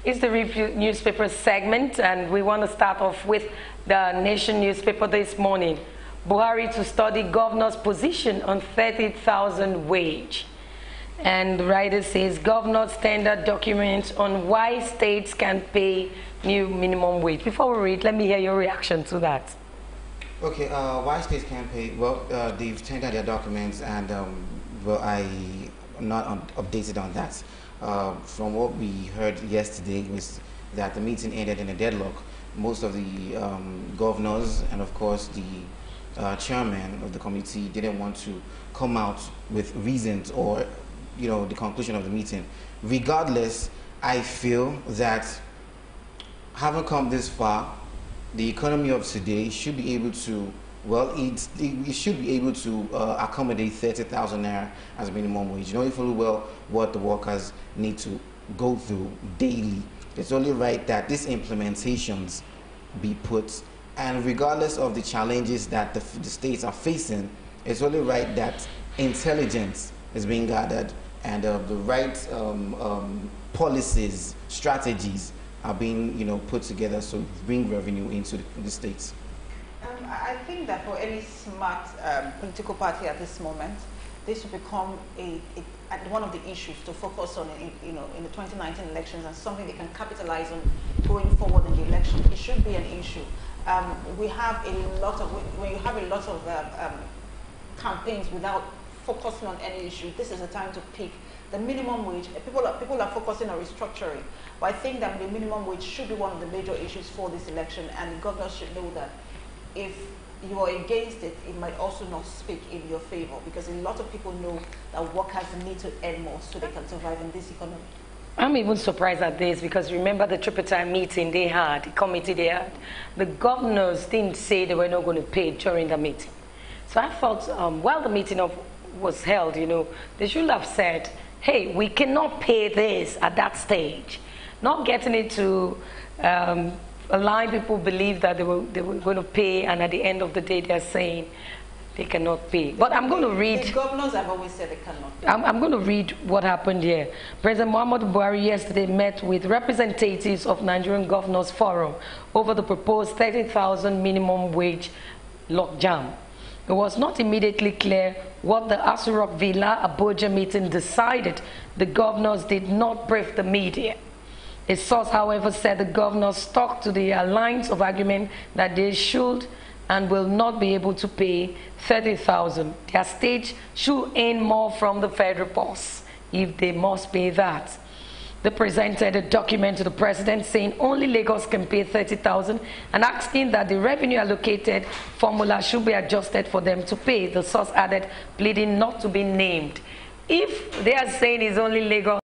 It's the review newspaper segment, and we want to start off with the Nation newspaper this morning. Buhari to study governor's position on 30,000 wage. And the writer says governor's tender documents on why states can pay new minimum wage. Before we read, let me hear your reaction to that. Okay, why states can't pay? Well, they've tendered their documents, and well, I'm not updated on that. From what we heard yesterday was that the meeting ended in a deadlock. Most of the governors and, of course, the chairman of the committee didn't want to come out with reasons or, the conclusion of the meeting. Regardless, I feel that having come this far, the economy of today should be able to, well, it should be able to accommodate 30,000 naira as minimum wage. You know fully well what the workers need to go through daily. It's only right that these implementations be put, and regardless of the challenges that the states are facing, it's only right that intelligence is being gathered and the right policies, strategies are being put together so bring revenue into the states. I think that for any smart political party at this moment, this will become one of the issues to focus on in the 2019 elections, and something they can capitalize on going forward in the election. It should be an issue. We have a lot of, when you have a lot of campaigns without focusing on any issue, this is the time to pick the minimum wage. People are focusing on restructuring, but I think that the minimum wage should be one of the major issues for this election, and the governors should know that if you are against it, it might also not speak in your favor, because a lot of people know that workers need to earn more so they can survive in this economy. I'm even surprised at this, because remember the tripartite meeting they had, the committee they had, the governors didn't say they were not going to pay during the meeting. So I thought while the meeting was held, they should have said, hey, we cannot pay this at that stage. Not getting it to allowing people believe that they were going to pay, and at the end of the day they're saying they cannot pay. But I'm going to read. The governors have always said they cannot pay. I'm going to read what happened here. President Muhammadu Buhari yesterday met with representatives of Nigerian Governors Forum over the proposed 30,000 minimum wage logjam. It was not immediately clear what the Aso Rock Villa Abuja meeting decided. The governors did not brief the media. A source, however, said the governors stuck to their lines of argument that they should and will not be able to pay 30,000. Their state should earn more from the federal purse if they must pay that. They presented a document to the president saying only Lagos can pay 30,000 and asking that the revenue allocated formula should be adjusted for them to pay. The source added, pleading not to be named. If they are saying it's only Lagos,